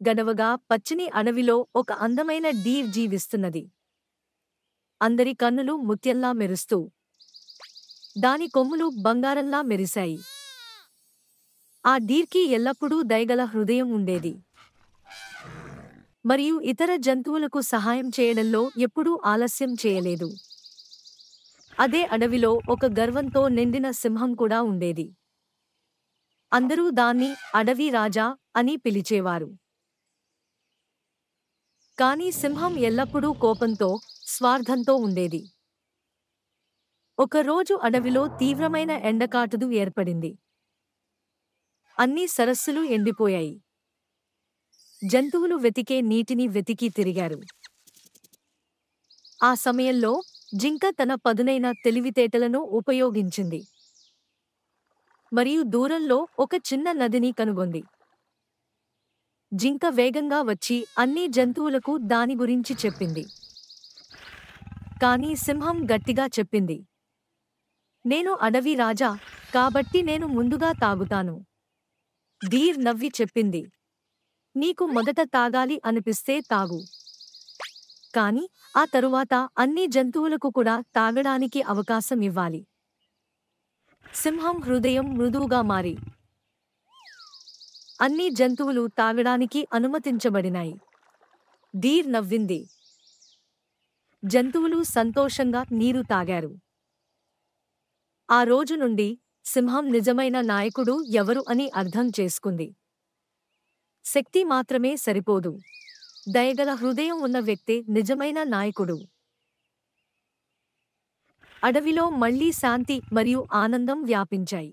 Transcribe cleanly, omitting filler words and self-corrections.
గడవగా పచ్చని అడవిలో ఒక అందమైన డీర్ జీవిస్తున్నది. అందరి కన్నులు ముత్యంలా మెరుస్తూ, దాని కొమ్ములు బంగారంలా మెరిశాయి. ఆ డీర్‌కి ఎల్లప్పుడూ దయగల హృదయం ఉండేది. మరియు ఇతర జంతువులకు సహాయం చేయడంలో ఎప్పుడూ ఆలస్యం చేయలేదు. అదే అడవిలో ఒక గర్వంతో నిండిన సింహం కూడా ఉండేది. అందరూ దాన్ని అడవి రాజా అని పిలిచేవారు. కానీ సింహం ఎల్లప్పుడూ కోపంతో, స్వార్థంతో ఉండేది. ఒకరోజు అడవిలో తీవ్రమైన ఎండకాటుదు ఏర్పడింది. అన్ని సరస్సులు ఎండిపోయాయి. జంతువులు వెతికే నీటిని వెతికి తిరిగారు. ఆ సమయంలో జింక తన పదునైన తెలివితేటలను ఉపయోగించింది. మరియు దూరంలో ఒక చిన్న నదిని కనుగొంది. జింక వేగంగా వచ్చి అన్ని జంతువులకు దాని గురించి చెప్పింది. కానీ సింహం గట్టిగా చెప్పింది, నేను అడవి రాజా, కాబట్టి నేను ముందుగా తాగుతాను. డీర్ నవ్వి చెప్పింది, నీకు మొదట తాగాలి అనిపిస్తే తాగు. కాని ఆ తరువాత అన్ని జంతువులకు కూడా తాగడానికి అవకాశం ఇవ్వాలి. సింహం హృదయం మృదువుగా మారి అన్ని జంతువులు తాగడానికి అనుమతించబడినాయి. డీర్ నవ్వింది. జంతువులు సంతోషంగా నీరు తాగారు. ఆ రోజు నుండి సింహం నిజమైన నాయకుడు ఎవరు అని అర్థం చేసుకుంది. శక్తి మాత్రమే సరిపోదు. దయగల హృదయం ఉన్న వ్యక్తే నిజమైన నాయకుడు. అడవిలో మళ్లీ శాంతి మరియు ఆనందం వ్యాపించాయి.